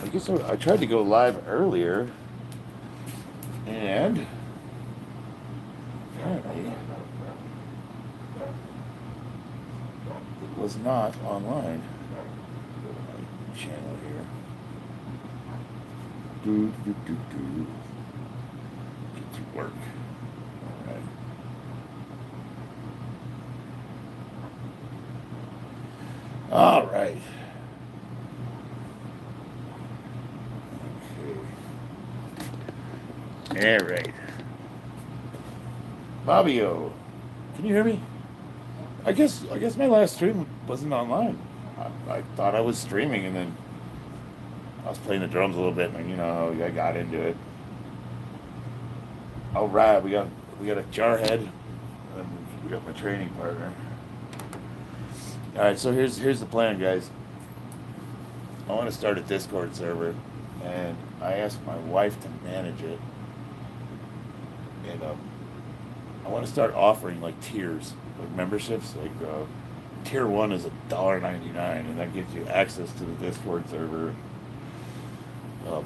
I guess I tried to go live earlier, and apparently it was not online. Go to my channel here. Do. Get to work. All right. All right. Okay. All right. Fabio, can you hear me? I guess my last stream wasn't online. I thought I was streaming, and then I was playing the drums a little bit, and I got into it. All right, we got a jarhead, and we got my training partner. All right, so here's the plan, guys. I want to start a Discord server, and I asked my wife to manage it, and I want to start offering like tiers, like memberships. Like tier one is $1.99, and that gives you access to the Discord server. Um,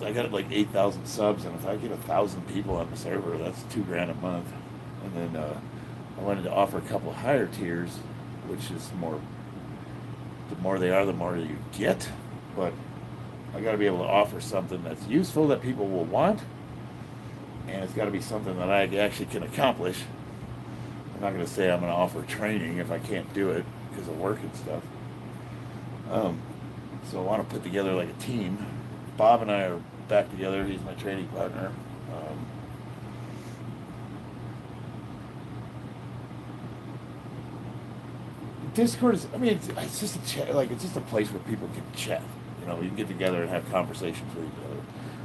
I got like 8,000 subs, and if I get 1,000 people on the server, that's $2,000 a month. And then I wanted to offer a couple of higher tiers, which is more. The more they are, the more you get. But I got to be able to offer something that's useful that people will want, and it's got to be something that I actually can accomplish. I'm not going to say I'm going to offer training if I can't do it because of work and stuff. So I want to put together like a team. Bob and I are back together. He's my training partner. Discord is, I mean, it's just a chat, like it's just a place where people can chat. You can get together and have conversations with each other.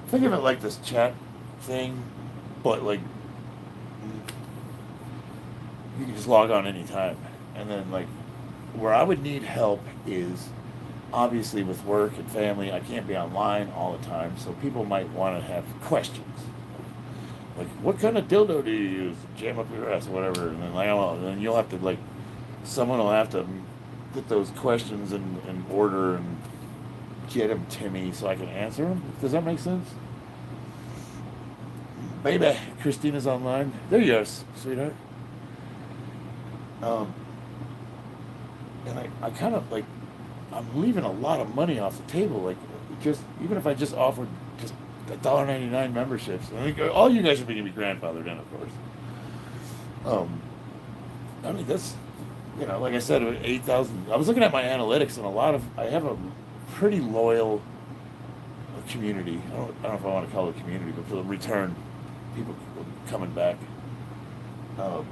Think of it like this chat thing, but like you can just log on anytime. And then like where I would need help is obviously with work and family. I can't be online all the time, so people might want to have questions. Like, what kind of dildo do you use to jam up your ass or whatever? And then like, I don't know, then you'll have to like someone will have to put those questions in order and get them to me so I can answer them. Does that make sense? Baby, Christina's online. There you are, sweetheart. Um, and I kind of like, I'm leaving a lot of money off the table. Like, just even if I just offered just $1.99 memberships, I think all you guys are going to be grandfathered in, of course. I mean, that's, like I said, 8,000. I was looking at my analytics, and I have a pretty loyal community. I don't know if I want to call it a community, but for the return, people coming back. And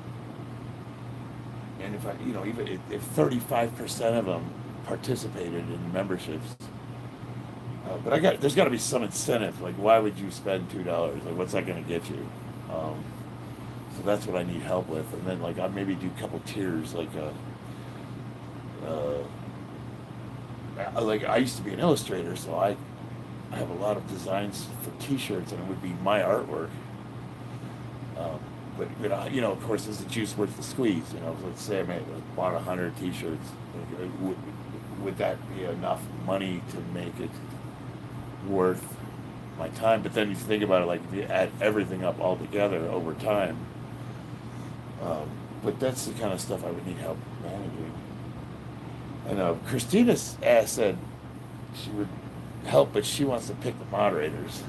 if even if 35% of them participated in memberships, but there's got to be some incentive. Like, why would you spend $2? Like, what's that going to get you? So that's what I need help with. And then like I maybe do a couple tiers. Like I used to be an illustrator, so I have a lot of designs for T-shirts, and it would be my artwork. But of course, is the juice worth the squeeze? Let's say I bought 100 T-shirts. Would that be enough money to make it worth my time? But then you think about it, like if you add everything up all together over time. But that's the kind of stuff I would need help managing. And Christina said she would help, but she wants to pick the moderators.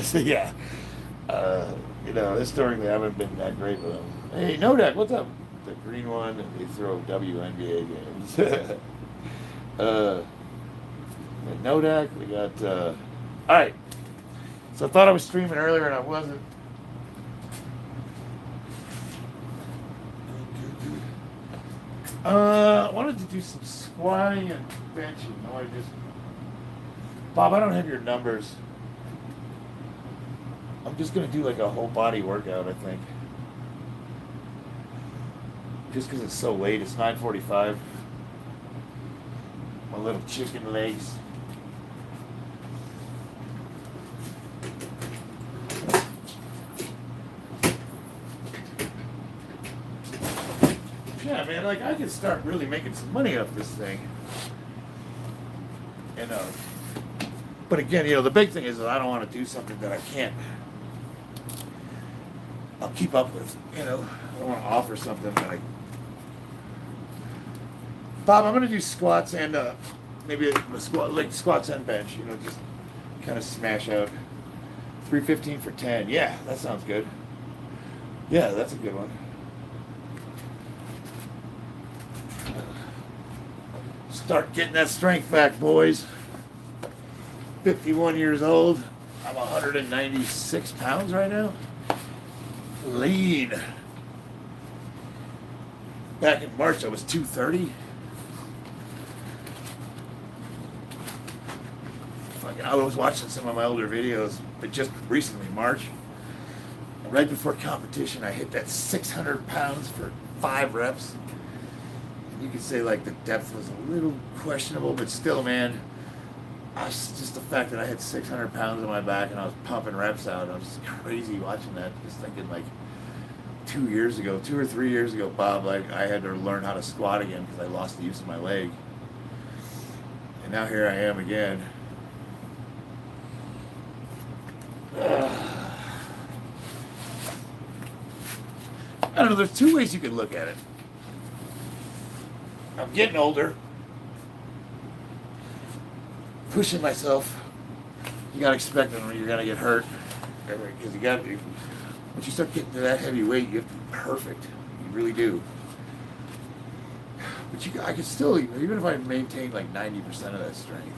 So, yeah. Historically, I haven't been that great with them. Hey, Nodak, what's up? The green one, and they throw WNBA games. Nodak, we got. All right. So I thought I was streaming earlier, and I wasn't. I wanted to do some squatting and benching. Bob, I don't have your numbers. I'm just going to do like a whole body workout, I think. Just because it's so late. It's 9:45. My little chicken legs. Yeah, man, like I could start really making some money off this thing. And but again, the big thing is that I don't want to do something that I'll keep up with. I don't want to offer something that Bob, I'm going to do squats and maybe a squats and bench. Just kind of smash out 315 for 10. Yeah, that sounds good. Yeah, that's a good one. Start getting that strength back, boys. 51 years old. I'm 196 pounds right now. Lean. Back in March, I was 230. I was watching some of my older videos, but just recently, March, right before competition, I hit that 600 pounds for 5 reps. You could say like the depth was a little questionable, but still, man, just the fact that I had 600 pounds on my back and I was pumping reps out, I was just crazy watching that. Just thinking like 2 or 3 years ago, Bob, like I had to learn how to squat again because I lost the use of my leg. And now here I am again. I don't know, there's 2 ways you can look at it. I'm getting older, pushing myself. You gotta expect that you're gonna get hurt, because once you start getting to that heavy weight, you have to be perfect. You really do. But I could still, even if I maintain like 90% of that strength.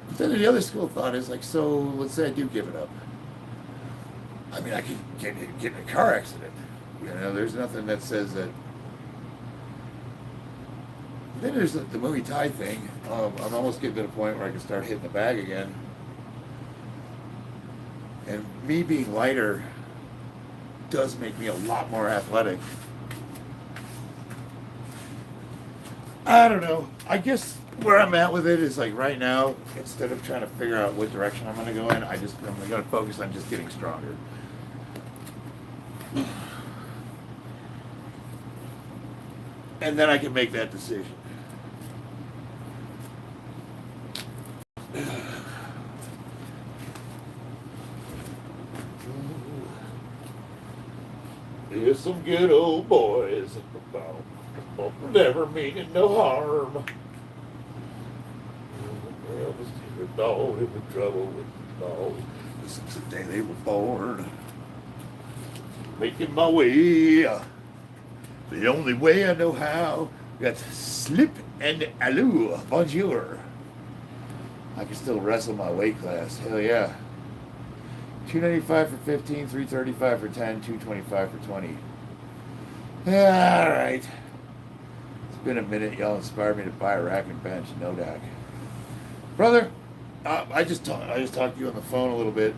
But then the other school of thought is like, so let's say I do give it up. I mean, I could get in a car accident. There's nothing that says that. Then there's the Muay Thai thing. I'm almost getting to the point where I can start hitting the bag again. And me being lighter does make me a lot more athletic. I don't know. I guess where I'm at with it is like right now, instead of trying to figure out what direction I'm going to go in, I'm going to focus on just getting stronger. And then I can make that decision. There's some good old boys never meaning no harm. Well, the dog in the trouble with the dog since the day they were born. Making my way the only way I know how. Got slip and allure. Bonjour. I can still wrestle my weight class. Hell yeah. 295 for 15, 335 for 10, 225 for 20. Yeah, all right. It's been a minute. Y'all inspired me to buy a rack and bench. No doubt. Brother, I just talked to you on the phone a little bit,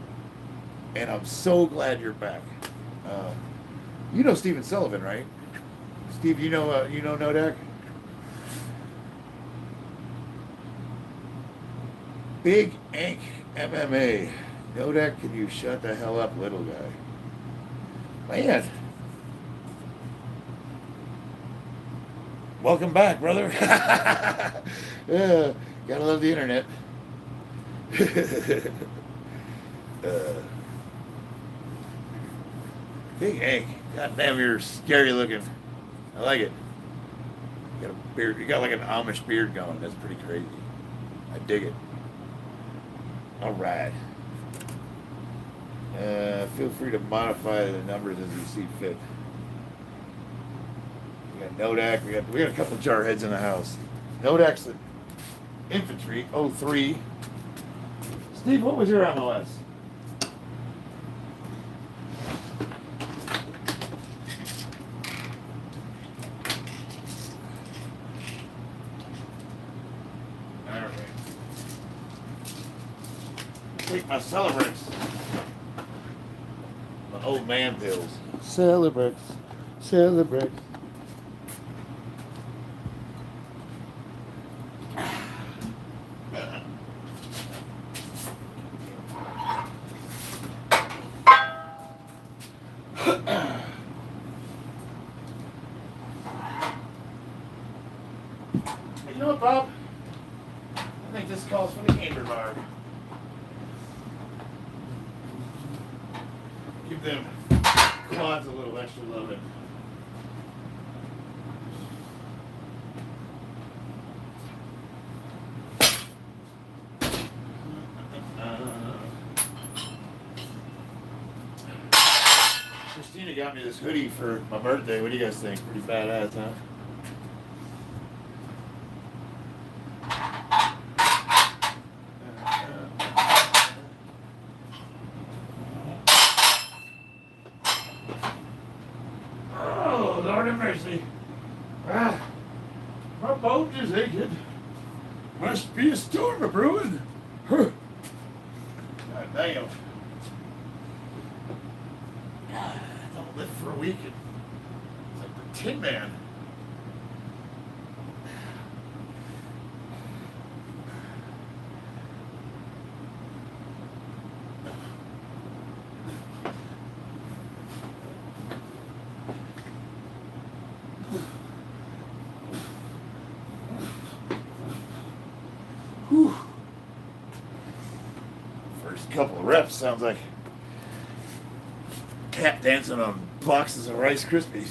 and I'm so glad you're back. You know Steven Sullivan, right? Steve, you know Nodak? Big Ink MMA. Nodak, can you shut the hell up, little guy? Man. Welcome back, brother. Yeah, gotta love the internet. Big Ink. God damn, you're scary looking. I like it. You got a beard. You got like an Amish beard going. That's pretty crazy. I dig it. All right. Feel free to modify the numbers as you see fit. We got Nodak. We got a couple jarheads in the house. Nodak's the infantry. 03. Steve, what was your MLS? Take my Celebrex. My old man pills. Celebrex. Celebrex. You know what, Bob? I think this calls for the gamer bar. Give them quads a little extra loving. Christina got me this hoodie for my birthday. What do you guys think? Pretty badass, huh? Oh, Lord have mercy. Ah, my boat is aching. Must be a storm a brewing. Huh. God damn. Don't live for a week. It's like the Tin Man. Whew. First couple of reps sounds like tap dancing on boxes of Rice Krispies.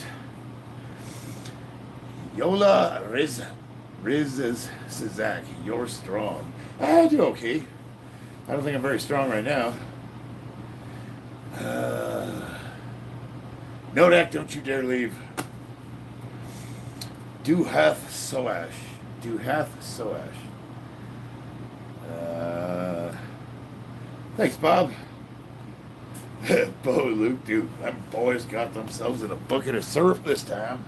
Yola Sazak, you're strong. I do okay. I don't think I'm very strong right now. Nodak, don't you dare leave. Duhath Soash. Thanks, Bob. Bo Luke, dude, them boys got themselves in a bucket of syrup this time.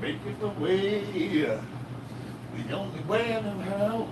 Make it the way, the only way I know how.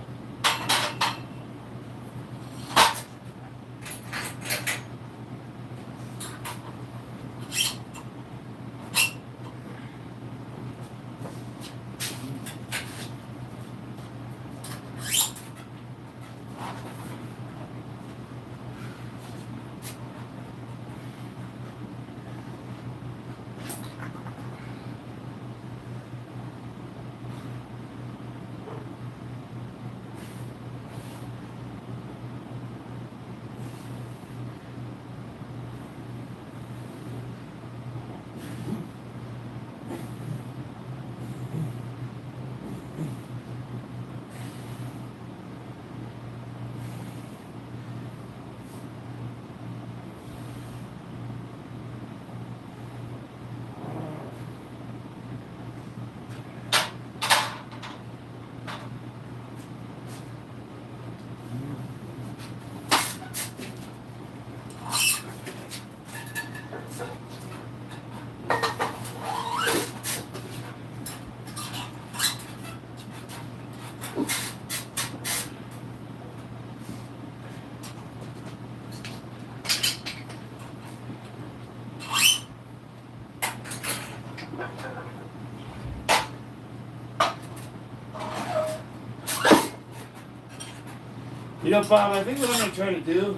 You know, Bob, I think what I'm going to try to do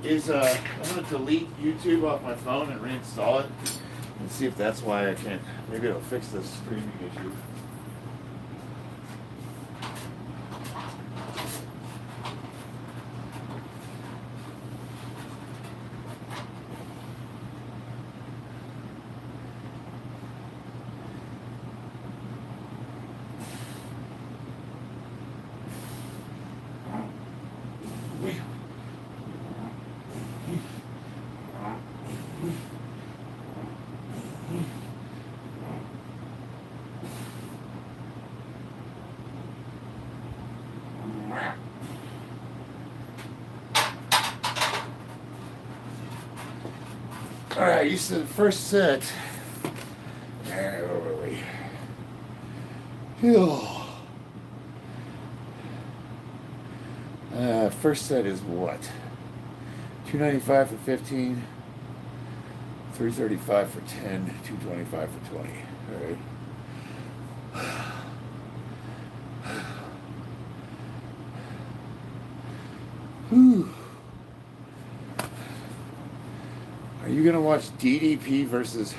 is I'm going to delete YouTube off my phone and reinstall it and see if that's why I can't. Maybe it'll fix this streaming issue. All right, you said the first set. Where were we? First set is what? 295 for 15, 335 for 10, 225 for 20. All right. Whew. Are you gonna watch DDP versus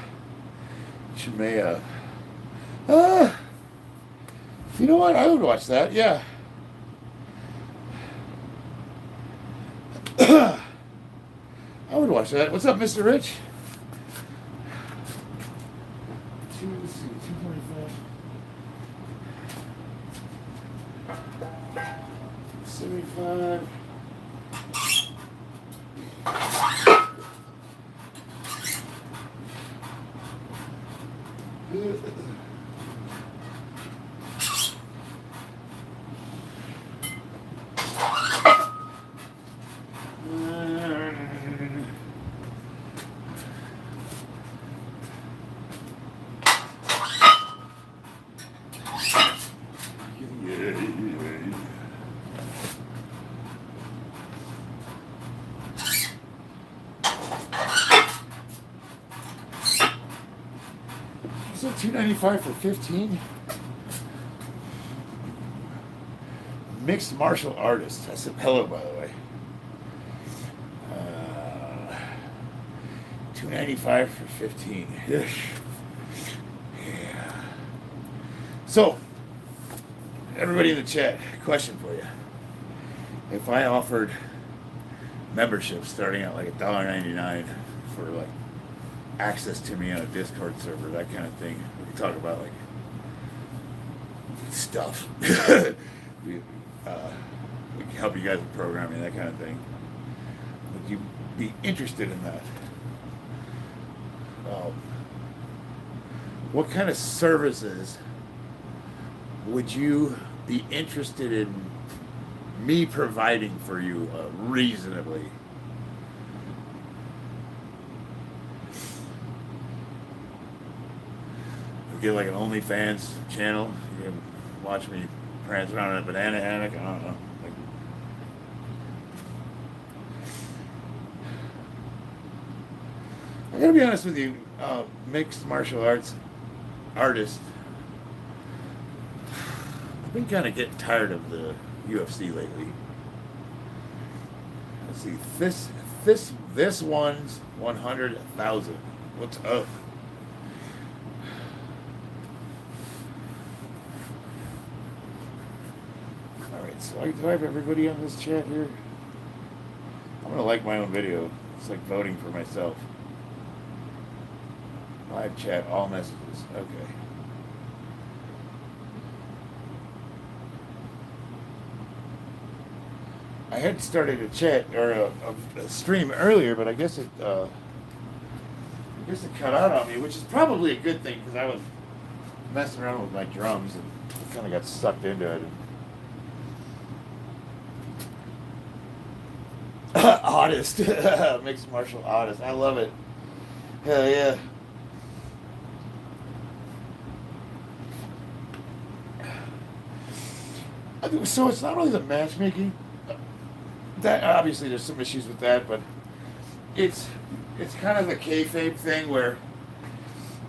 Chimea? You know what? I would watch that. Yeah. I would watch that. What's up, Mr. Rich? 245. 75. So 295 for 15. Mixed martial artist. I said hello, by the way. 295 for 15. Yeah. So, everybody in the chat, question for you. If I offered membership starting at like $1.99 for like access to me on a Discord server, that kind of thing, we can talk about like stuff. we can help you guys with programming, that kind of thing. Would you be interested in that? What kind of services would you be interested in me providing for you reasonably? We get like an OnlyFans channel. You can watch me prance around in a banana hammock. I don't know. I gotta be honest with you, mixed martial arts artist. I've been kind of getting tired of the UFC lately. Let's see, this one's 100,000. What's up? All right, so do I have everybody on this chat here? I'm gonna like my own video. It's like voting for myself. Live chat, all messages. Okay. I had started a chat or a stream earlier, but I guess it cut out on me, which is probably a good thing because I was messing around with my drums and kind of got sucked into it. Artist, mixed martial artist. I love it. Hell yeah. So it's not only the matchmaking. That obviously there's some issues with that, but it's kind of the kayfabe thing where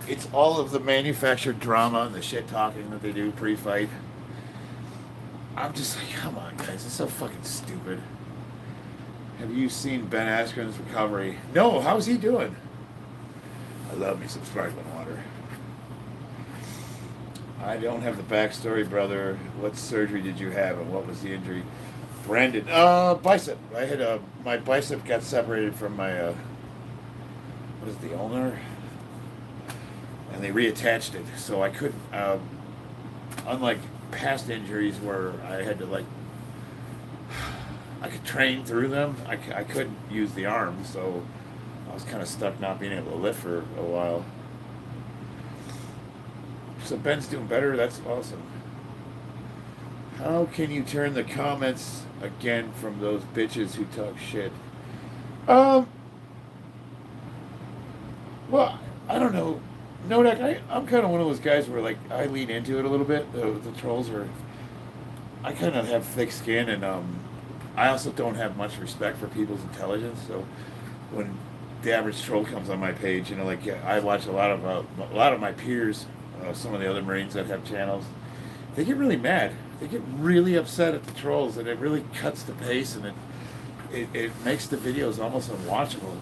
it's all of the manufactured drama and the shit talking that they do pre-fight. I'm just like, come on, guys, it's so fucking stupid. Have you seen Ben Askren's recovery? No, how's he doing? I love me some sparkling water. I don't have the backstory, brother. What surgery did you have and what was the injury? Brandon, bicep. I had my bicep got separated from my, what is the ulnar? And they reattached it. So I couldn't, unlike past injuries where I had to like, I could train through them, I couldn't use the arm. So I was kind of stuck not being able to lift for a while. So Ben's doing better. That's awesome. How can you turn the comments again from those bitches who talk shit? Well, I don't know. Nodak, I'm kind of one of those guys where like I lean into it a little bit. The trolls are. I kind of have thick skin, and I also don't have much respect for people's intelligence. So when the average troll comes on my page, you know, like I watch a lot of my peers, some of the other Marines that have channels, they get really mad. They get really upset at the trolls, and it really cuts the pace, and it makes the videos almost unwatchable.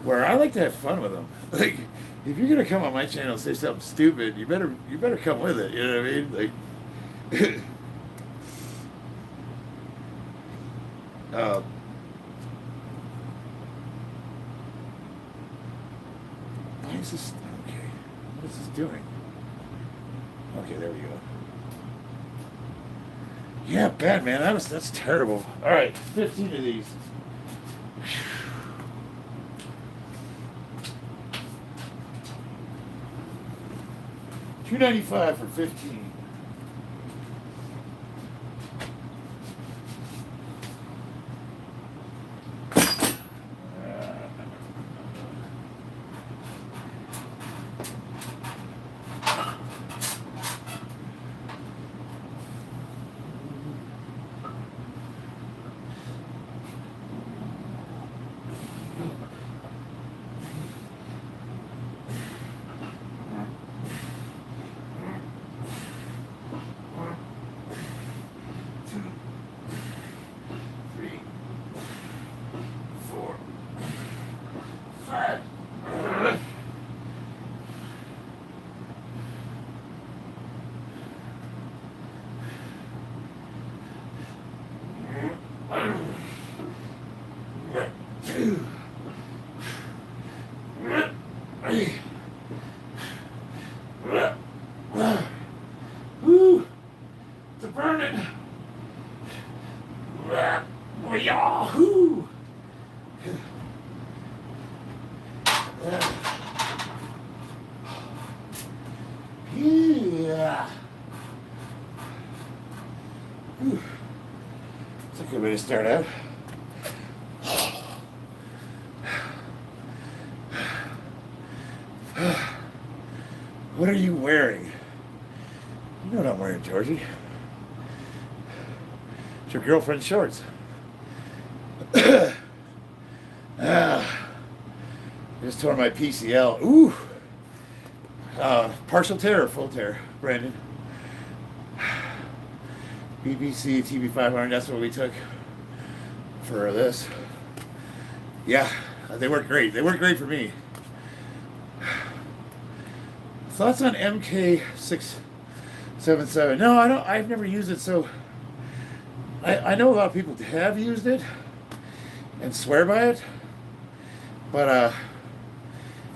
Where I like to have fun with them. Like, if you're gonna come on my channel and say something stupid, you better come with it. You know what I mean? Like, why is this okay? What is this doing? Okay, there we go. Yeah, bad man. That's terrible. All right, 15 of these. $2.95 for 15. Woo! It's a burning. Yahoo! Yeah. It's a good way to start out. What are you wearing? You know what I'm wearing, Georgie. It's your girlfriend's shorts. I just tore my PCL. Ooh. Partial tear or full tear, Brandon? BBC TB500, that's what we took for this. Yeah, they work great. They work great for me. Thoughts on MK677? No, I don't. I've never used it, so I know a lot of people have used it and swear by it, but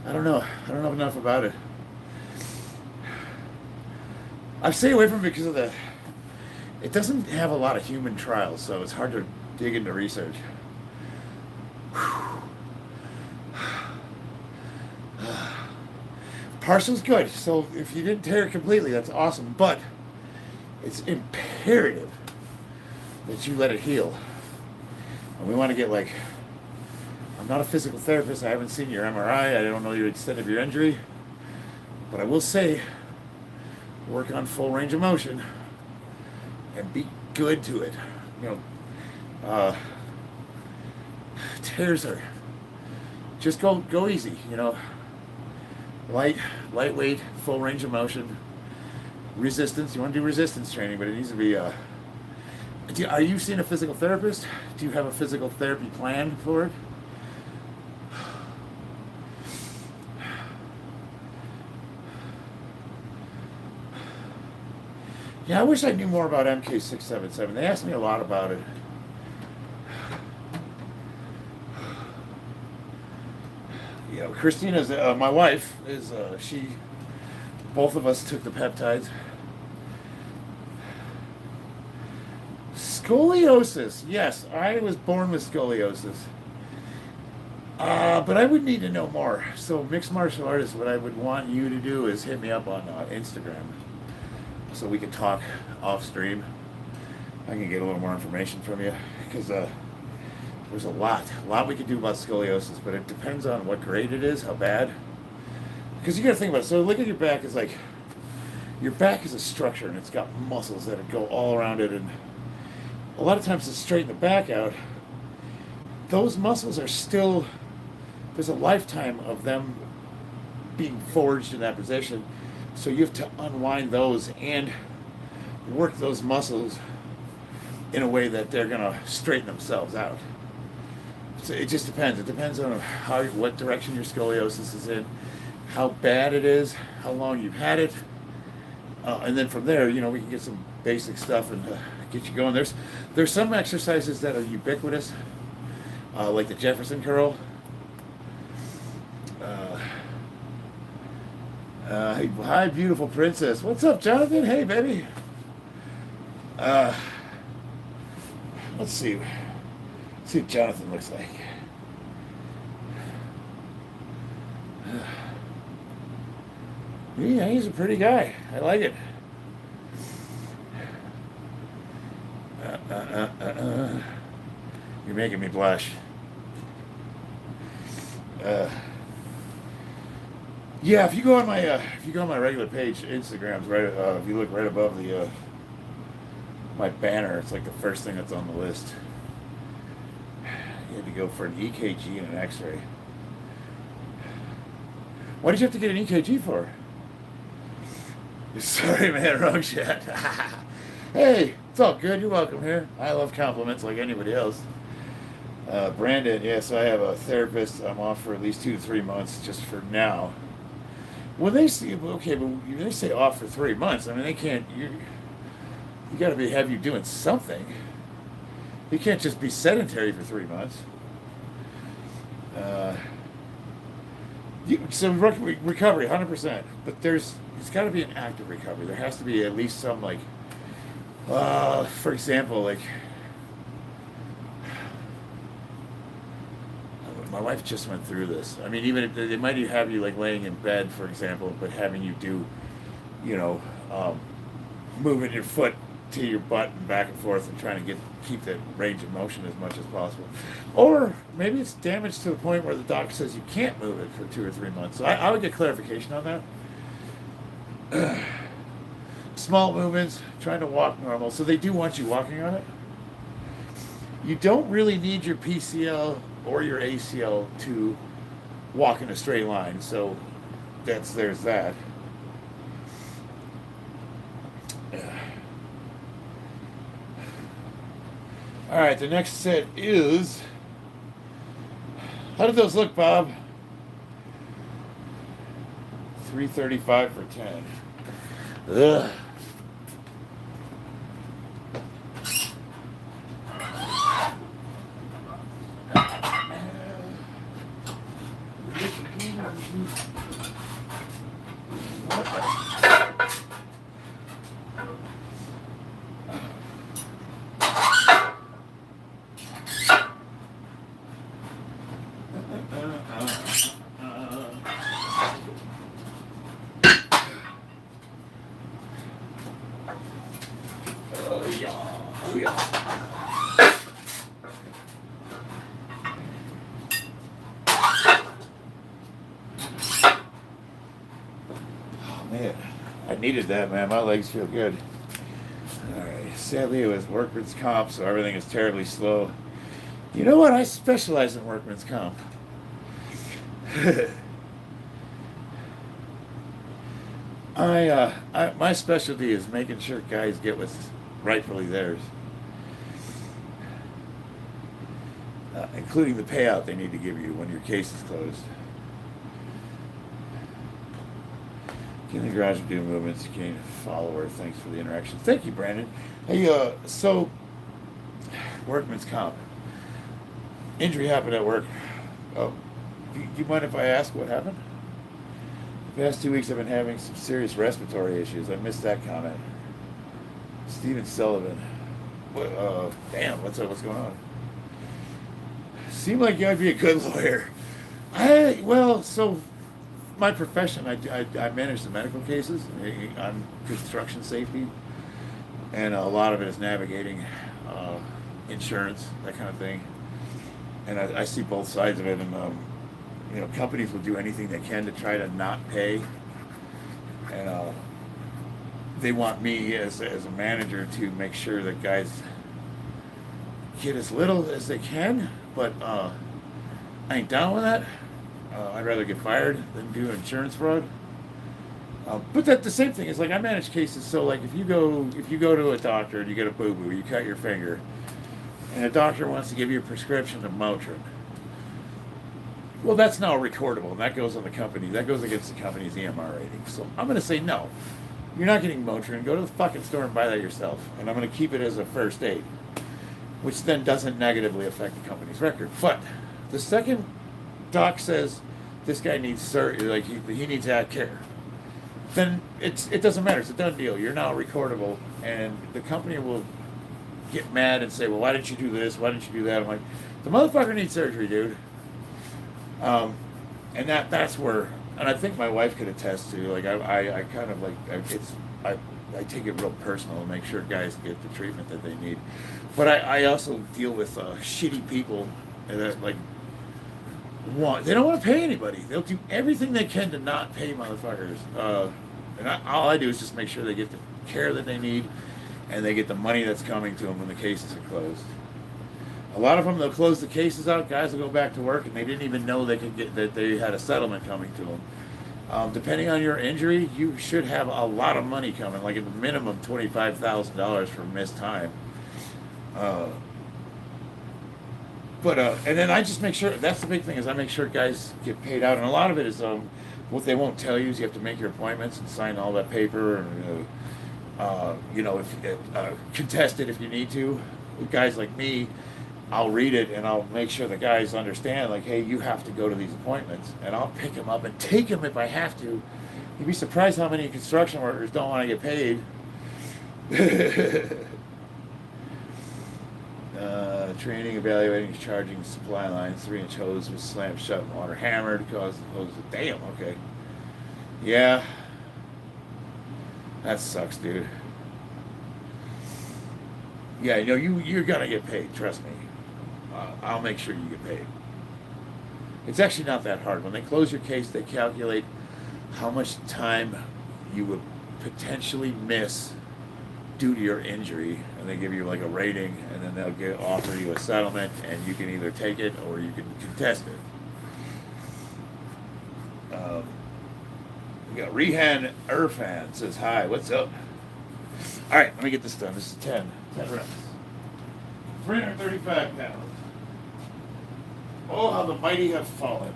I don't know. I don't know enough about it. I stay away from it because of it doesn't have a lot of human trials, so it's hard to dig into research. Partial's good, so if you didn't tear it completely, that's awesome, but it's imperative that you let it heal. And we want to get I'm not a physical therapist, I haven't seen your MRI, I don't know the extent of your injury, but I will say, work on full range of motion and be good to it. You know, tears are, just go easy, you know. Lightweight, full range of motion. Resistance, you want to do resistance training, but it needs to be, are you seeing a physical therapist? Do you have a physical therapy plan for it? Yeah, I wish I knew more about MK677. They asked me a lot about it. Yeah, Christina's, my wife, is, both of us took the peptides. Scoliosis. Yes, I was born with scoliosis. But I would need to know more. So, mixed martial artists, what I would want you to do is hit me up on Instagram so we can talk off stream. I can get a little more information from you because there's a lot we can do about scoliosis, but it depends on what grade it is, how bad. because you got to think about it. So look at your back as like, your back is a structure and it's got muscles that go all around it, and a lot of times to straighten the back out, those muscles are still, there's a lifetime of them being forged in that position. So you have to unwind those and work those muscles in a way that they're going to straighten themselves out. So it just depends. It depends on what direction your scoliosis is in, how bad it is, how long you've had it. And then from there, we can get some basic stuff and get you going. There's some exercises that are ubiquitous, like the Jefferson curl. Hi, beautiful princess. What's up, Jonathan? Hey, baby. Let's see. See what Jonathan looks like. Yeah, he's a pretty guy. I like it. You're making me blush. Yeah, if you go on my regular page, Instagram's right. If you look right above the my banner, it's like the first thing that's on the list. You had to go for an EKG and an X-ray. Why did you have to get an EKG for? Sorry, man, wrong chat. Hey, it's all good. You're welcome here. I love compliments like anybody else. Brandon, yes, I have a therapist. I'm off for at least 2 to 3 months just for now. When they say, okay, but when they say off for 3 months, I mean, they can't, you got to have you doing something. You can't just be sedentary for 3 months. So recovery, 100%. But it's got to be an active recovery. There has to be at least some, like, for example, like, my wife just went through this. I mean, even if they might have you like laying in bed, for example, but having you do, moving your foot to your butt and back and forth and trying to keep that range of motion as much as possible. Or maybe it's damaged to the point where the doctor says you can't move it for 2 or 3 months. So I would get clarification on that. Small movements, trying to walk normal. So they do want you walking on it. You don't really need your PCL or your ACL to walk in a straight line. So there's that. All right, the next set is, how did those look, Bob? 335 for 10. Ugh. Needed that, man. My legs feel good. All right. Sadly, it was workman's comp, so everything is terribly slow. You know what? I specialize in workman's comp. My specialty is making sure guys get what's rightfully theirs, including the payout they need to give you when your case is closed. In the garage and do movements, you can't follow her. Thanks for the interaction. Thank you, Brandon. Hey, so workman's comp. Injury happened at work. Oh, do you mind if I ask what happened? The past 2 weeks I've been having some serious respiratory issues. I missed that comment. Steven Sullivan. Damn, what's up? What's going on? Seemed like you might be a good lawyer. So my profession, I manage the medical cases on construction safety, and a lot of it is navigating insurance, that kind of thing. And I see both sides of it, and you know, companies will do anything they can to try to not pay, and they want me as a manager to make sure that guys get as little as they can, but I ain't down with that. I'd rather get fired than do insurance fraud. But that the same thing is like I manage cases. So like if you go to a doctor and you get a boo boo, you cut your finger, and a doctor wants to give you a prescription of Motrin. Well, that's now recordable, and that goes on the company. That goes against the company's EMR rating. So I'm going to say no. You're not getting Motrin. Go to the fucking store and buy that yourself. And I'm going to keep it as a first aid, which then doesn't negatively affect the company's record. But the second doc says this guy needs surgery, like he needs that care, then it doesn't matter. It's a done deal. You're now recordable, and the company will get mad and say, well, why didn't you do this? Why didn't you do that? I'm like, the motherfucker needs surgery, dude. And that's where, and I think my wife could attest to, like, I kind of like, I take it real personal and make sure guys get the treatment that they need. But I also deal with shitty people that, like, they don't want to pay anybody. They'll do everything they can to not pay motherfuckers. And all I do is just make sure they get the care that they need, and they get the money that's coming to them when the cases are closed. A lot of them, they'll close the cases out. Guys will go back to work, and they didn't even know they could get that they had a settlement coming to them. Depending on your injury, you should have a lot of money coming, like at the minimum $25,000 for missed time. And then I just make sure, that's the big thing, is I make sure guys get paid out. And a lot of it is, what they won't tell you is you have to make your appointments and sign all that paper, and, contest it if you need to. With guys like me, I'll read it and I'll make sure the guys understand, like, hey, you have to go to these appointments, and I'll pick them up and take them if I have to. You'd be surprised how many construction workers don't want to get paid. Training, evaluating, charging supply lines, 3-inch hose was slammed shut in water, hammered, caused the hose to, damn, okay. Yeah. That sucks, dude. Yeah, you're gonna get paid, trust me. I'll make sure you get paid. It's actually not that hard. When they close your case, they calculate how much time you would potentially miss due to your injury, and they give you like a rating, and then they'll offer you a settlement, and you can either take it or you can contest it. We got Rehan Irfan says, hi, what's up? All right, let me get this done. This is 10 reps. 335 pounds. Oh, how the mighty have fallen.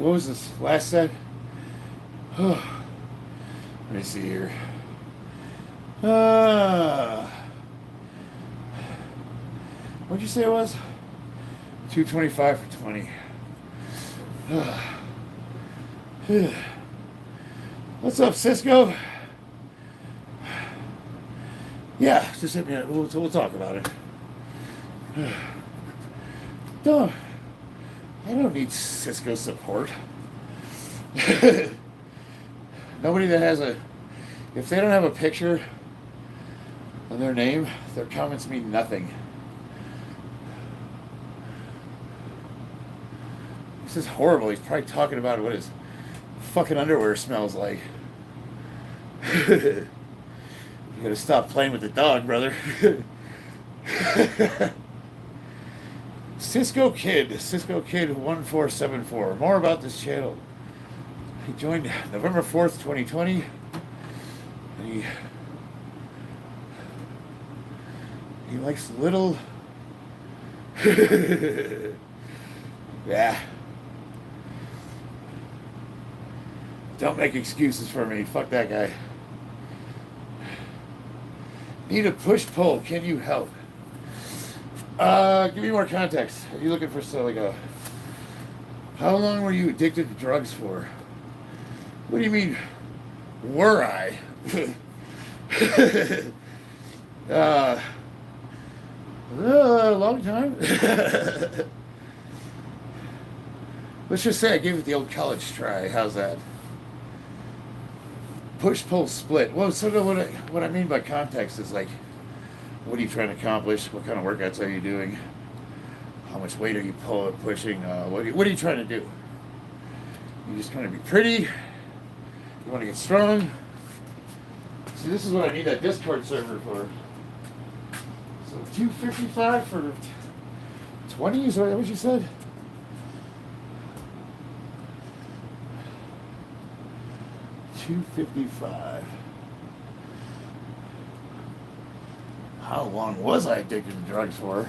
What was this last set? Let me see here. What'd you say it was? 225 for 20. What's up, Cisco? Yeah, just hit me. We'll talk about it. I don't need Cisco support. Nobody that has if they don't have a picture of their name, their comments mean nothing. This is horrible. He's probably talking about what his fucking underwear smells like. You gotta stop playing with the dog, brother. Cisco Kid 1474. More about this channel. He joined November 4th, 2020. And he likes little. Yeah. Don't make excuses for me. Fuck that guy. Need a push-pull. Can you help? Give me more context. Are you looking for like a... How long were you addicted to drugs for? What do you mean, were I? A long time. Let's just say I gave it the old college try. How's that? Push, pull, split. Well, sort of what I mean by context is like, what are you trying to accomplish? What kind of workouts are you doing? How much weight are you pushing? What are you trying to do? You just kind of be pretty. You want to get strong. See, this is what I need that Discord server for. So 255 for 20, is that what you said? $255. How long was I addicted to drugs for?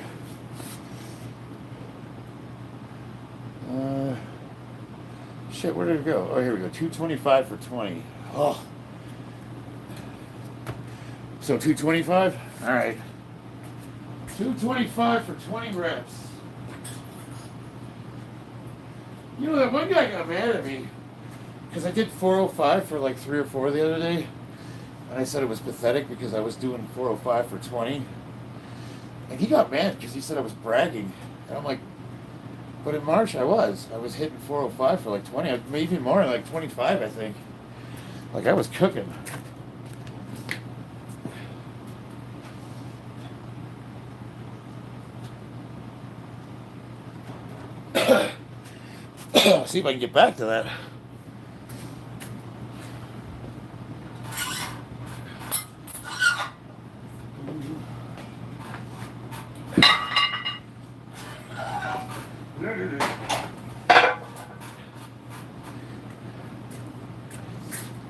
Shit, where did it go? Oh, here we go. 225 for 20. Oh. So 225? All right. 225 for 20 reps. You know, that one guy got mad at me because I did 405 for like 3 or 4 the other day. And I said it was pathetic because I was doing 405 for 20. And he got mad because he said I was bragging. And I'm like, but in March I was hitting 405 for like 20, maybe more, like 25, I think. Like I was cooking. See if I can get back to that.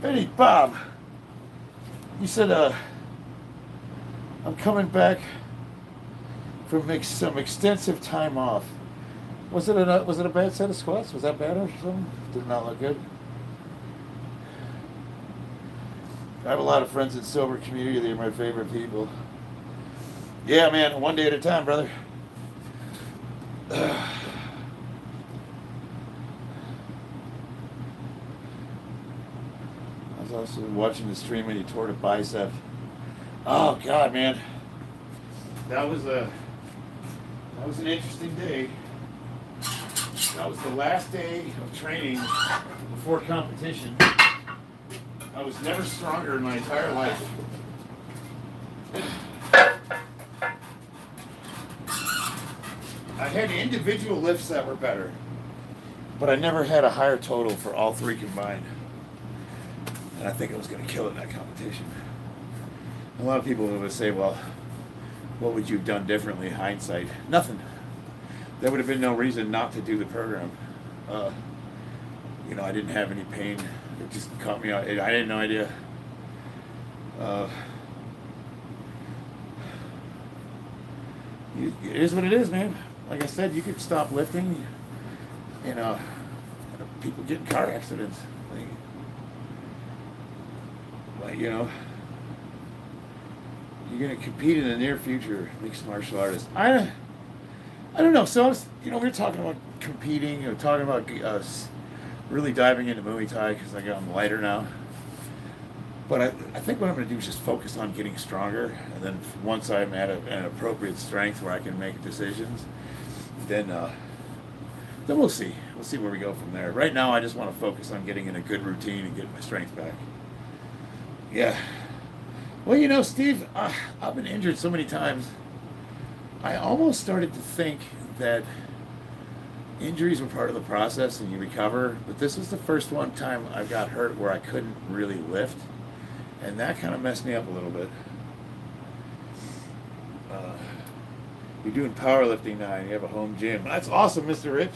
Hey, Bob. You said, I'm coming back from some extensive time off. Was it a bad set of squats? Was that bad or something? Did not look good. I have a lot of friends in sober community. They're my favorite people. Yeah, man. One day at a time, brother. I was also watching the stream when you tore the bicep. Oh God, man. That was an interesting day. That was the last day of training before competition. I was never stronger in my entire life. I had individual lifts that were better, but I never had a higher total for all 3 combined. And I think I was going to kill it in that competition. A lot of people would say, well, what would you have done differently in hindsight? Nothing. There would have been no reason not to do the program. I didn't have any pain. It just caught me out. I had no idea. It is what it is, man. Like I said, you could stop lifting. People get in car accidents. You're going to compete in the near future, mixed martial artist. I don't know. So we were talking about competing, talking about really diving into Muay Thai because I'm lighter now. But I think what I'm going to do is just focus on getting stronger, and then once I'm at an appropriate strength where I can make decisions, then we'll see. We'll see where we go from there. Right now, I just want to focus on getting in a good routine and getting my strength back. Yeah. Well, Steve, I've been injured so many times. I almost started to think that injuries were part of the process and you recover, but this was the first time I got hurt where I couldn't really lift, and that kind of messed me up a little bit. You're doing powerlifting now and you have a home gym. That's awesome, Mr. Rich.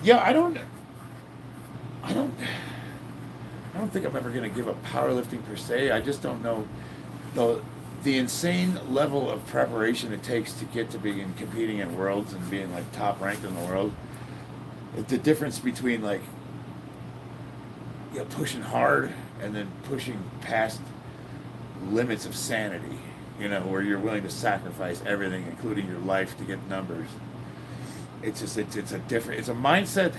Yeah, I don't think I'm ever going to give up powerlifting per se. I just don't know the insane level of preparation it takes to get to being competing in worlds and being like top ranked in the world. The difference between like, you know, pushing hard and then pushing past limits of sanity, you know, where you're willing to sacrifice everything, including your life, to get numbers. It's just it's a mindset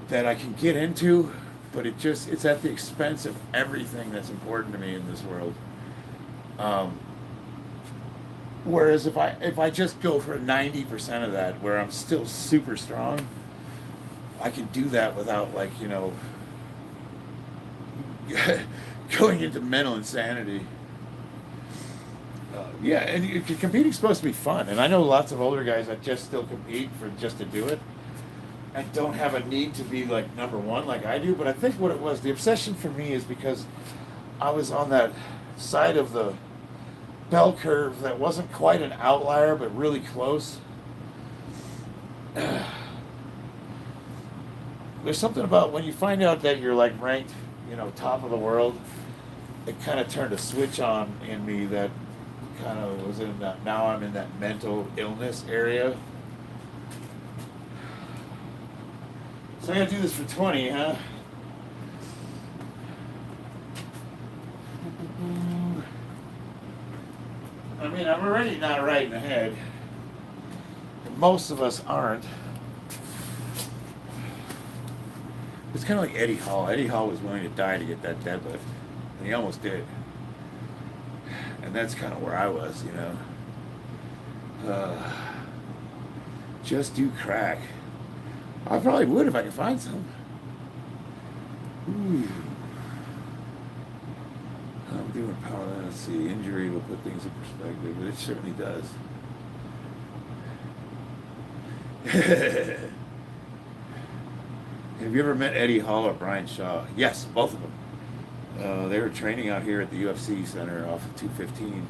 that I can get into, but it's at the expense of everything that's important to me in this world. Whereas if I just go for 90% of that, where I'm still super strong, I can do that without, like, you know, going into mental insanity. Yeah, and competing's supposed to be fun, and I know lots of older guys that just still compete for just to do it, and don't have a need to be like number one like I do. But I think what it was, the obsession for me, is because I was on that side of the bell curve that wasn't quite an outlier, but really close. There's something about when you find out that you're like ranked, you know, top of the world. It kind of turned a switch on in me that kind of was in that. Now I'm in that mental illness area. So I gotta do this for 20, huh? I mean, I'm already not right in the head. Most of us aren't. It's kind of like Eddie Hall. Eddie Hall was willing to die to get that deadlift, and he almost did. And that's kind of where I was, you know. Just do crack. I probably would if I could find some. Ooh. I'm doing power. Let's see. Injury will put things in perspective, but it certainly does. Have you ever met Eddie Hall or Brian Shaw? Yes, both of them. They were training out here at the UFC Center off of 215.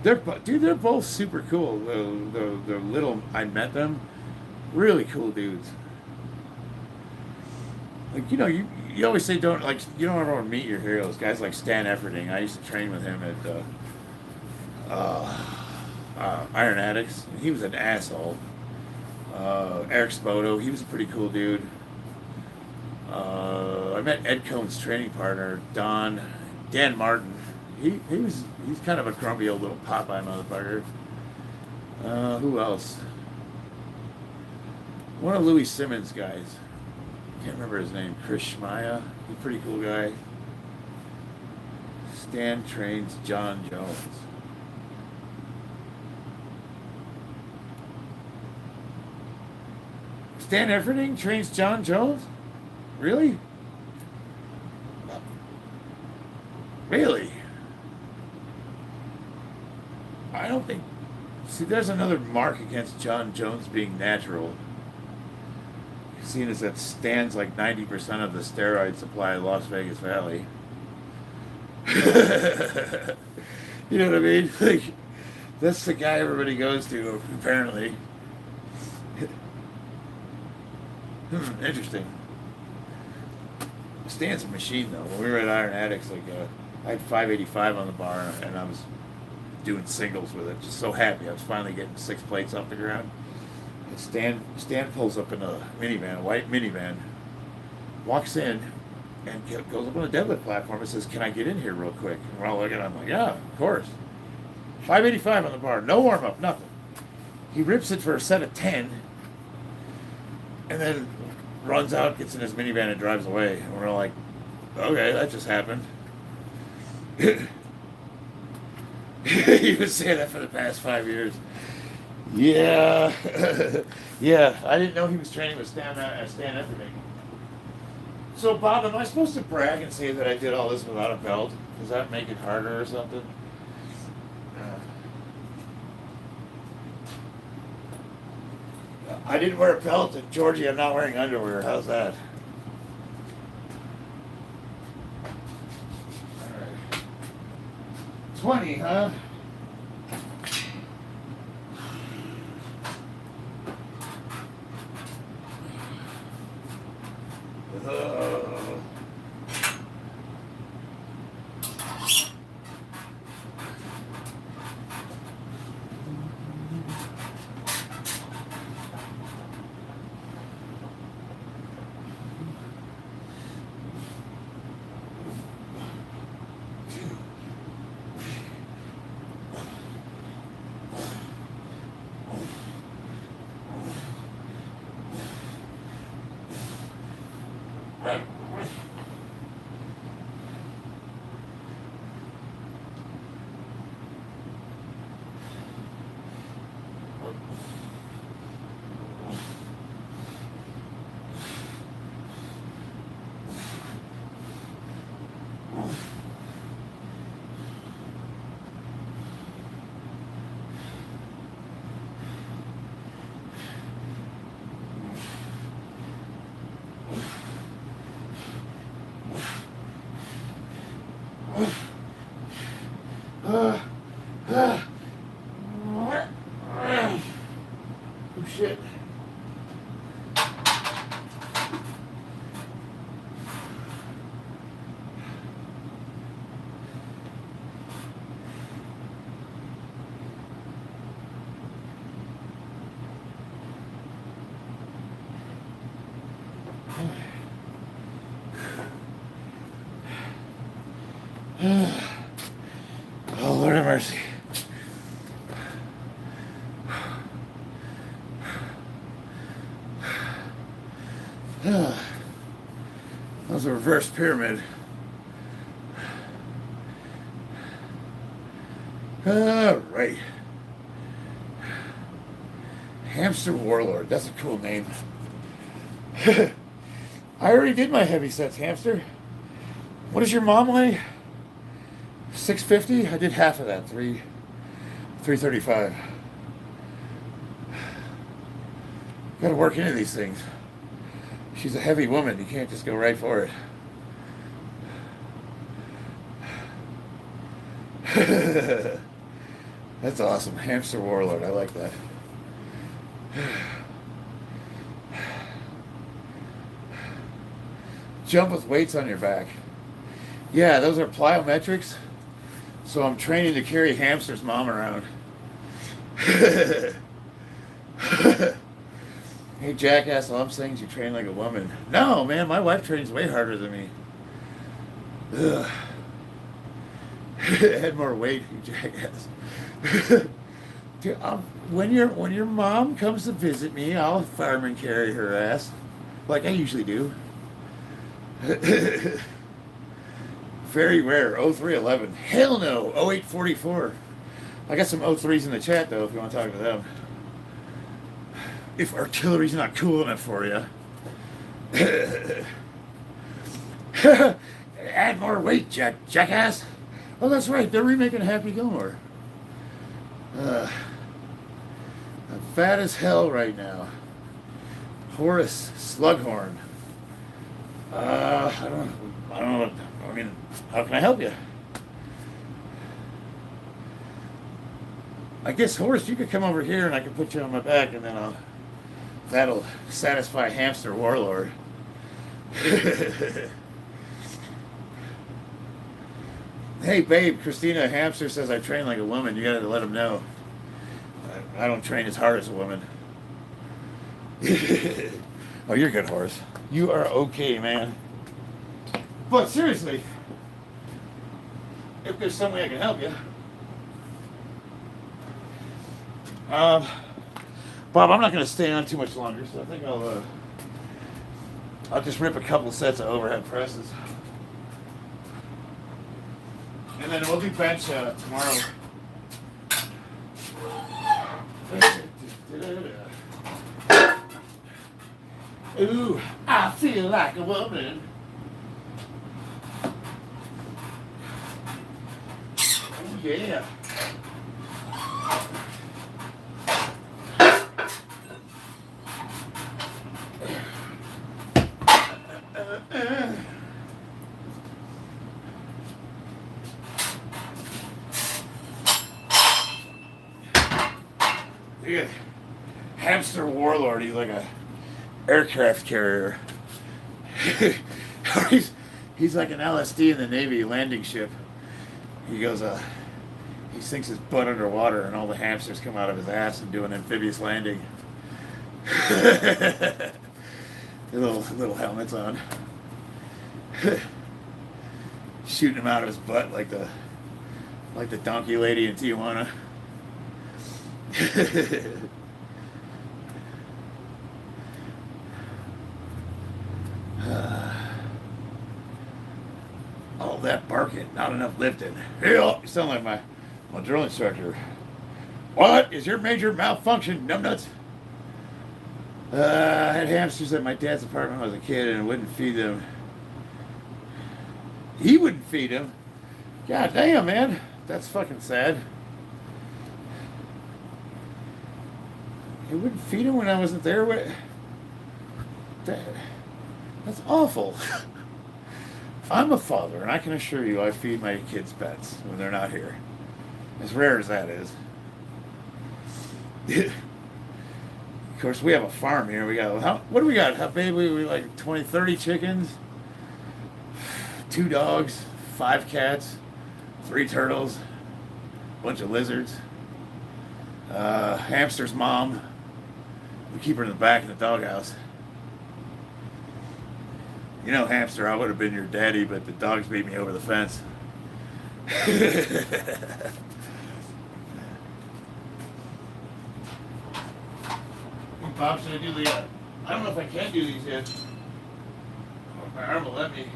They're both super cool. The little I met them, really cool dudes. Like, you know, you always say you don't ever meet your heroes. Guys like Stan Efferding. I used to train with him at Iron Addicts. He was an asshole. Eric Spoto, he was a pretty cool dude. I met Ed Cohn's training partner, Dan Martin. He's kind of a grumpy old little Popeye motherfucker. Who else? One of Louis Simmons' guys. Can't remember his name. Chris Schmaya. He's a pretty cool guy. Stan trains John Jones. Stan Efferding trains John Jones? Really? Really? I don't think... See, there's another mark against John Jones being natural. Seeing as that Stan's like 90% of the steroid supply of Las Vegas Valley. You know what I mean? Like, that's the guy everybody goes to, apparently. Interesting. Stan's a machine, though. When we were at Iron Addicts, like, I had 585 on the bar, and I was doing singles with it. Just so happy. I was finally getting 6 plates off the ground. And Stan pulls up in a minivan, a white minivan, walks in, and goes up on the deadlift platform and says, "Can I get in here real quick?" And we're all looking at him like, "Yeah, of course." 585 on the bar, no warm-up, nothing. He rips it for a set of 10, and then runs out, gets in his minivan, and drives away. And we're all like, "Okay, that just happened." He was saying that for the past 5 years. Yeah. Yeah, I didn't know he was training with Stan Efferding. So, Bob, am I supposed to brag and say that I did all this without a belt? Does that make it harder or something? I didn't wear a belt, and Georgie, I'm not wearing underwear. How's that? All right. 20, huh? Oh shit. Oh, Lord have mercy. That was a reverse pyramid. All right. Hamster Warlord. That's a cool name. I already did my heavy sets, Hamster. What does your mom weigh? 650? I did half of that. 335. Gotta work into these things. She's a heavy woman. You can't just go right for it. That's awesome. Hamster Warlord. I like that. Jump with weights on your back. Yeah, those are plyometrics. So I'm training to carry Hamster's mom around. Hey, jackass lumps things, you train like a woman. No, man, my wife trains way harder than me. Ugh. Had more weight, you jackass. Dude, when your mom comes to visit me, I'll fireman carry her ass, like I usually do. Very rare. 0311. Hell no. 0844. I got some 03s in the chat though, if you want to talk to them. If artillery's not cool enough for you. Add more weight, jackass. Oh, that's right. They're remaking Happy Gilmore. I'm fat as hell right now. Horace Slughorn. I don't know. I mean, how can I help you? I guess, Horace, you could come over here and I can put you on my back and then that'll satisfy Hamster Warlord. Hey, babe, Christina Hamster says I train like a woman. You gotta let him know. I don't train as hard as a woman. Oh, you're good, Horace. You are okay, man. But seriously, if there's some way I can help you. Bob, I'm not going to stay on too much longer, so I think I'll just rip a couple sets of overhead presses. And then we'll do bench tomorrow. Ooh, I feel like a woman. Oh, yeah. They got hamster warlord. He's like a aircraft carrier. he's like an LSD in the Navy landing ship. He goes, he sinks his butt underwater, and all the hamsters come out of his ass and do an amphibious landing. little helmets on. Shooting him out of his butt like the donkey lady in Tijuana. All that barking, not enough lifting. Hey, you sound like my drill instructor. What is your major malfunction, numbnuts? I had hamsters at my dad's apartment when I was a kid and wouldn't feed them. He wouldn't feed them? God damn, man. That's fucking sad. He wouldn't feed him when I wasn't there? That's awful. I'm a father, and I can assure you I feed my kids pets when they're not here. As rare as that is. Of course, we have a farm here. We got, what do we got? How big? We like 20, 30 chickens, 2 dogs, 5 cats, 3 turtles, a bunch of lizards, hamster's mom. We keep her in the back in the doghouse. You know, hamster, I would have been your daddy, but the dogs beat me over the fence. Bob, should I do the, I don't know if I can do these yet. My arm will let me.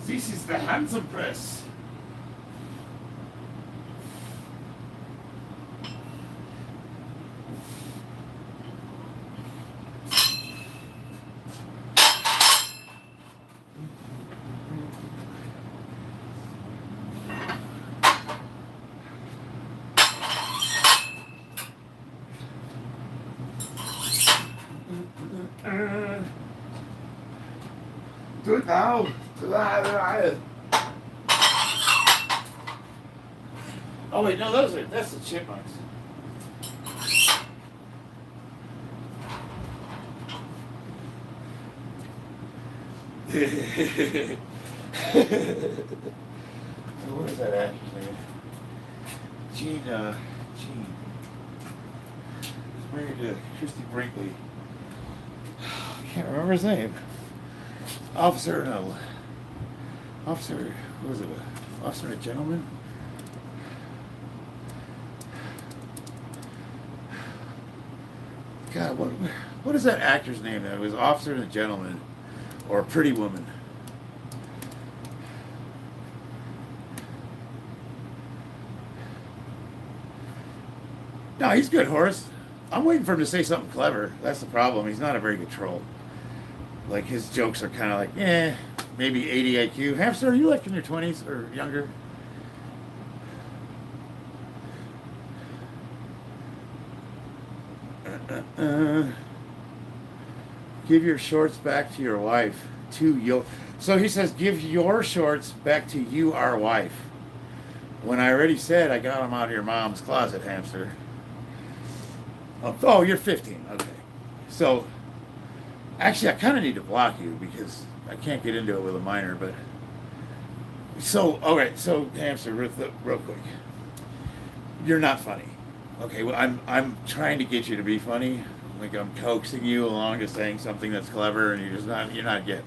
This is the handsome press. Do it now. Oh wait, no, that's the chipmunks. What is that actor's name? Gene. He's married to Christy Brinkley. I can't remember his name. Officer, what was it? Officer and a Gentleman? God, what is that actor's name? That was Officer and a Gentleman, or Pretty Woman. No, he's good, Horace. I'm waiting for him to say something clever. That's the problem. He's not a very good troll. Like, his jokes are kind of like, maybe 80 IQ. Hamster, are you like in your 20s or younger? Give your shorts back to your wife. So he says, give your shorts back to you, our wife. When I already said I got them out of your mom's closet, hamster. Oh, you're 15. Okay. So, actually, I kind of need to block you because I can't get into it with a minor, but... So, alright, so, hamster, real quick. You're not funny. Okay, well, I'm trying to get you to be funny. Like, I'm coaxing you along to saying something that's clever, and you're not getting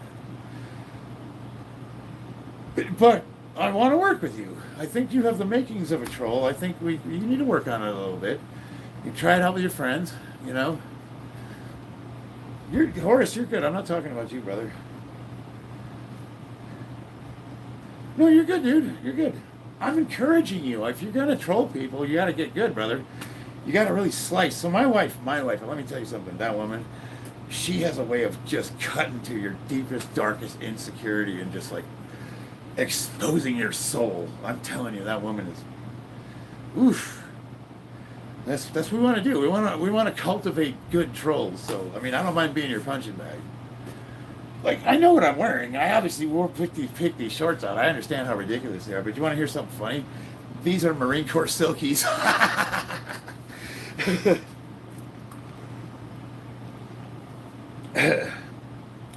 it. But I want to work with you. I think you have the makings of a troll. I think you need to work on it a little bit. You try it out with your friends, you know. Horace, you're good. I'm not talking about you, brother. No, you're good, dude. You're good. I'm encouraging you. If you're gonna troll people, you gotta get good, brother. You gotta really slice. So my wife, let me tell you something. That woman, she has a way of just cutting to your deepest, darkest insecurity and just like exposing your soul. I'm telling you, that woman is, oof. That's what we want to do. We want to cultivate good trolls. So I mean, I don't mind being your punching bag. Like, I know what I'm wearing. I obviously pick these shorts out. I understand how ridiculous they are. But you want to hear something funny? These are Marine Corps Silkies.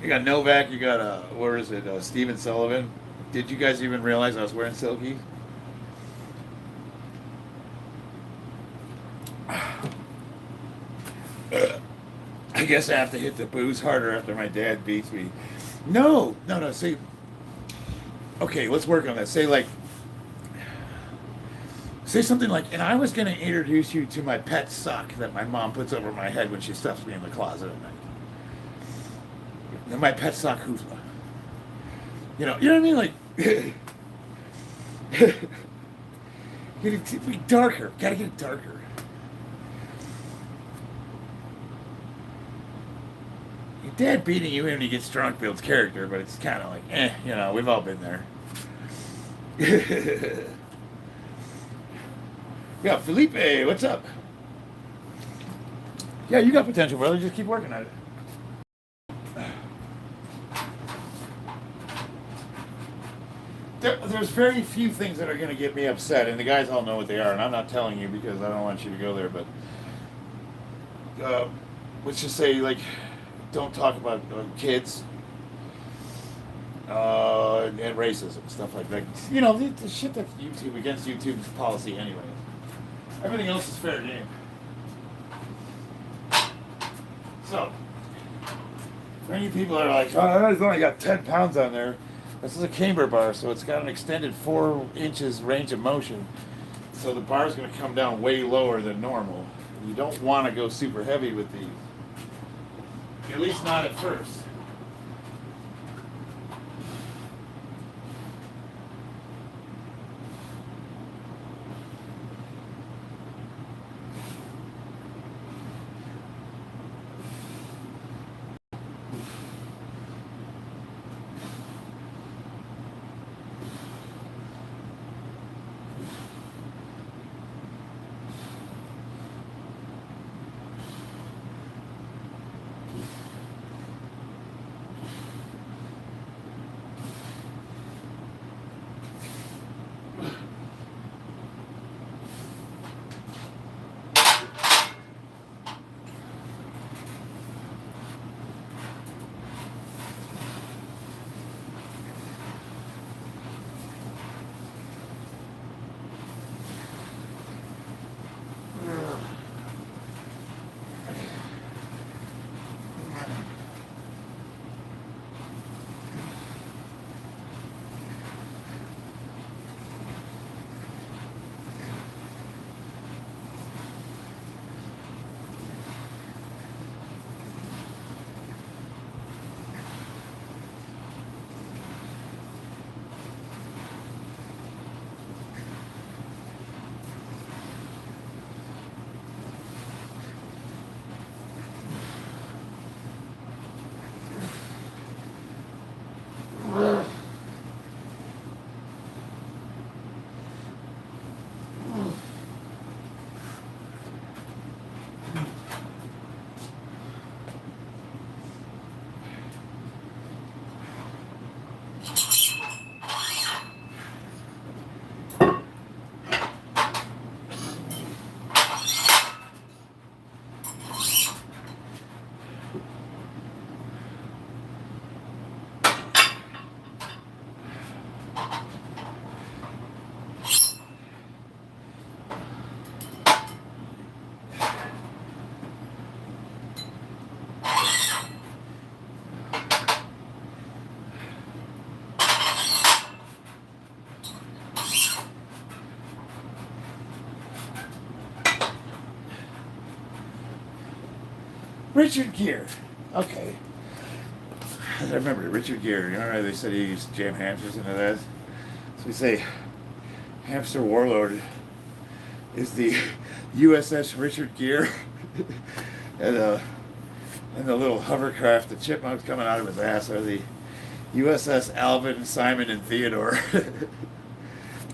You got Novak. You got where is it? Steven Sullivan. Did you guys even realize I was wearing Silkies? I guess I have to hit the booze harder after my dad beats me. No. See, okay, let's work on that. Say something like, and I was going to introduce you to my pet sock that my mom puts over my head when she stuffs me in the closet at night. And my pet sock hoofla. You know what I mean? Like, be darker. Gotta get it darker. Your dad beating you when he gets drunk builds character, but it's kind of like, we've all been there. Yeah, Felipe, what's up? Yeah, you got potential, brother. Just keep working at it. There's very few things that are going to get me upset, and the guys all know what they are, and I'm not telling you because I don't want you to go there, but let's just say, like, don't talk about kids and racism, stuff like that. You know, the shit that's YouTube, against YouTube's policy anyway. Everything else is fair game. So, for any people that are like, oh, it's only got 10 pounds on there, this is a camber bar, so it's got an extended 4 inches range of motion. So the bar is going to come down way lower than normal. You don't want to go super heavy with these. At least not at first. Richard Gere. Okay. I remember Richard Gere. You know how they said he used to jam hamsters into that? So we say hamster warlord is the USS Richard Gere. and the little hovercraft, the chipmunks coming out of his ass are the USS Alvin, Simon, and Theodore.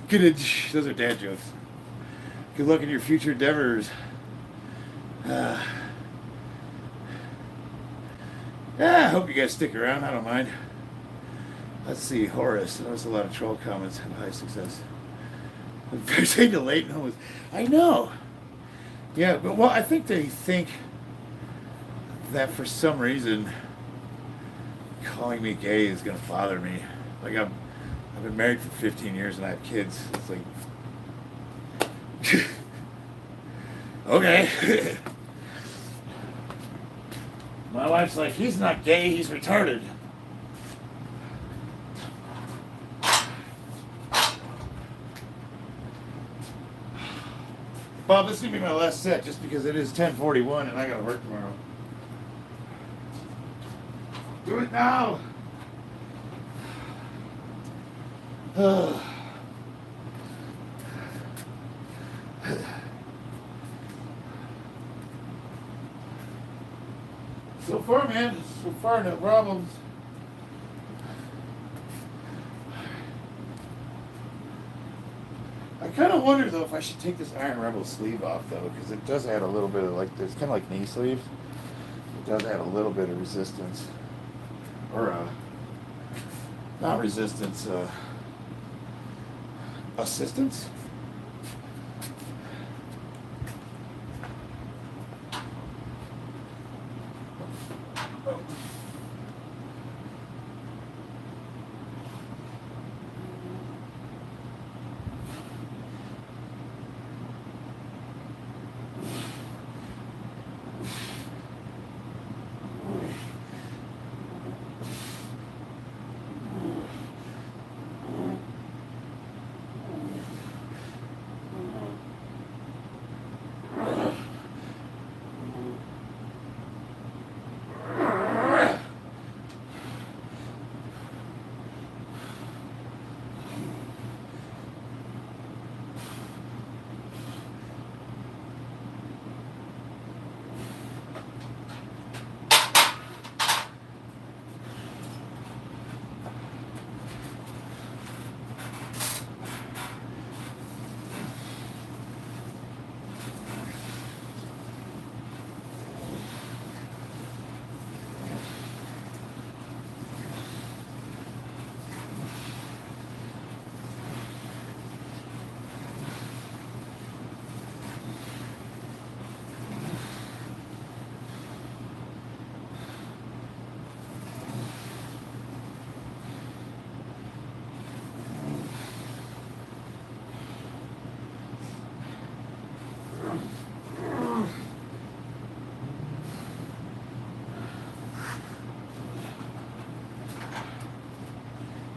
Those are dad jokes. Good luck in your future endeavors. Yeah, I hope you guys stick around. I don't mind. Let's see, Horace. There was a lot of troll comments. Have high success. Saying to late no, I know. Yeah, but well, I think they think that for some reason calling me gay is gonna bother me. Like I've been married for 15 years and I have kids. It's like okay. My wife's like, he's not gay, he's retarded. Bob, this is gonna be my last set just because it is 10:41 and I gotta work tomorrow. Do it now. So far, man, so far, no problems. I kind of wonder though if I should take this Iron Rebel sleeve off though, because it does add a little bit of like, it's kind of like knee sleeves. It does add a little bit of resistance, or not resistance, assistance.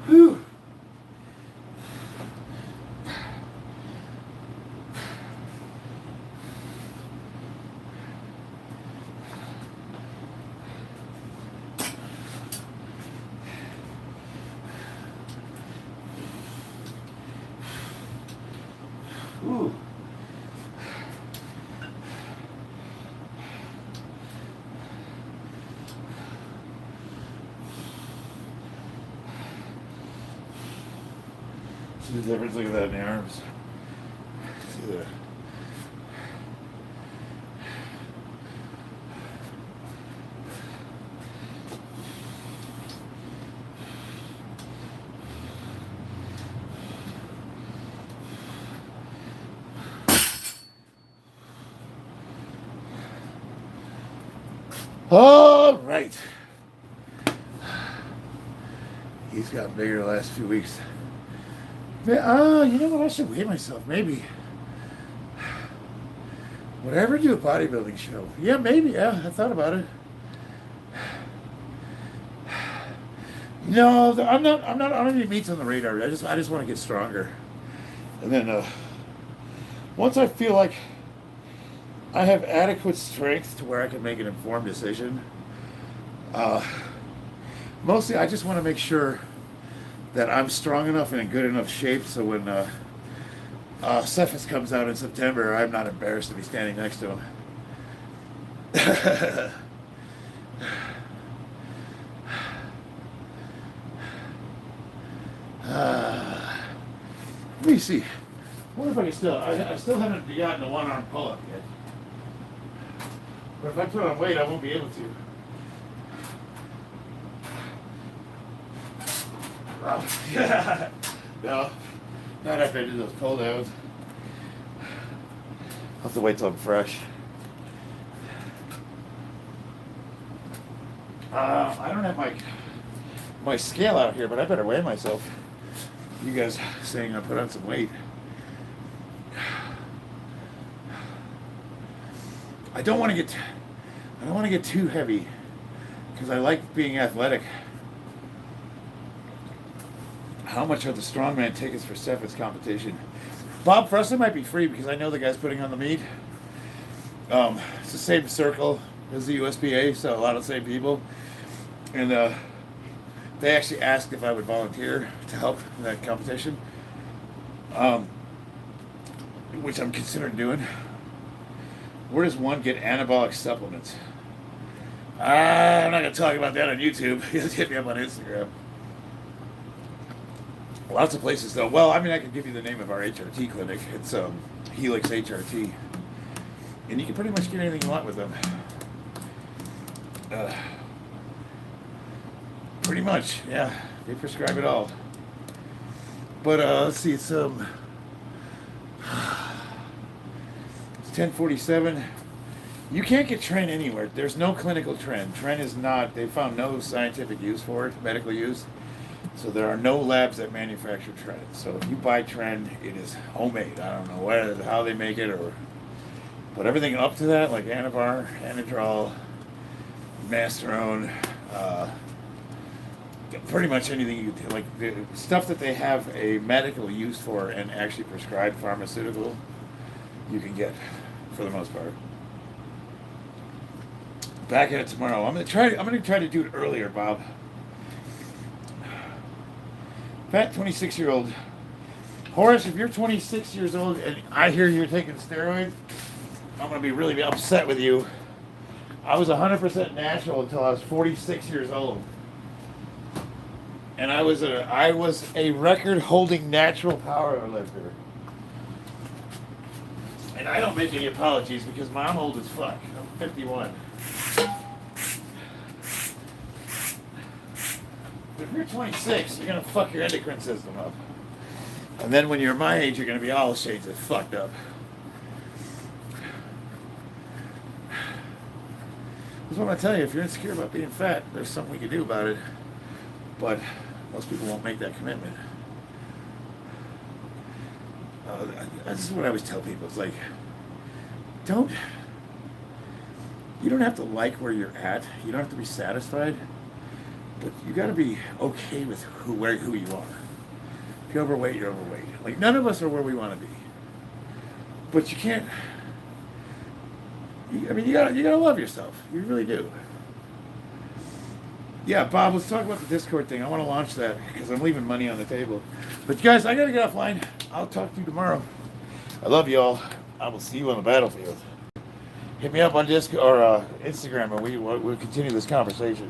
Whew. Ooh. See the difference? Look at that in the arms. See that? All right. He's gotten bigger the last few weeks. You know what? I should weigh myself. Maybe. Would I ever do a bodybuilding show? Yeah, maybe. Yeah, I thought about it. No, I'm not. I don't need meats on the radar. I just want to get stronger. And then once I feel like I have adequate strength to where I can make an informed decision. Mostly, I just want to make sure that I'm strong enough and in good enough shape so when Cephas comes out in September, I'm not embarrassed to be standing next to him. Let me see. I wonder if I can still. I still haven't gotten a one-arm pull-up yet. But if I put on weight, I won't be able to. Oh, yeah. No, not after I do those pull downs. I'll have to wait till I'm fresh. I don't have my scale out here, but I better weigh myself. You guys saying I put on some weight. I don't want to get too heavy because I like being athletic. How much are the strongman tickets for Stefan's competition? Bob Frusler might be free because I know the guy's putting on the meet. It's the same circle as the USPA, so a lot of the same people. And they actually asked if I would volunteer to help in that competition, which I'm considering doing. Where does one get anabolic supplements? I'm not going to talk about that on YouTube. Just hit me up on Instagram. Lots of places, though. Well, I mean, I can give you the name of our HRT clinic. It's Helix HRT. And you can pretty much get anything you want with them. Pretty much, yeah. They prescribe it all. But let's see, it's 10:47. You can't get Tren anywhere. There's no clinical Tren. Tren is not, they found no scientific use for it, medical use. So there are no labs that manufacture Tren. So if you buy Tren, it is homemade. I don't know how they make it, but everything up to that, like Anavar, Anadrol, Masterone, pretty much anything you do, like the stuff that they have a medical use for and actually prescribed pharmaceutical, you can get for the most part. Back at it tomorrow. I'm gonna try to do it earlier, Bob. Fat 26-year-old. Horace, if you're 26 years old and I hear you're taking steroids, I'm going to be really upset with you. I was 100% natural until I was 46 years old. And I was a record-holding natural power lifter. And I don't make any apologies because I'm old as fuck. I'm 51. If you're 26, you're going to fuck your endocrine system up. And then when you're my age, you're going to be all shades of fucked up. That's what I tell you. If you're insecure about being fat, there's something we can do about it. But most people won't make that commitment. This is what I always tell people. It's like, you don't have to like where you're at. You don't have to be satisfied. But you got to be okay with who you are. If you're overweight, you're overweight. Like, none of us are where we want to be. But you can't. You gotta love yourself. You really do. Yeah, Bob, let's talk about the Discord thing. I want to launch that because I'm leaving money on the table. But you guys, I gotta get offline. I'll talk to you tomorrow. I love you all. I will see you on the battlefield. Hit me up on Discord or Instagram, and we'll continue this conversation.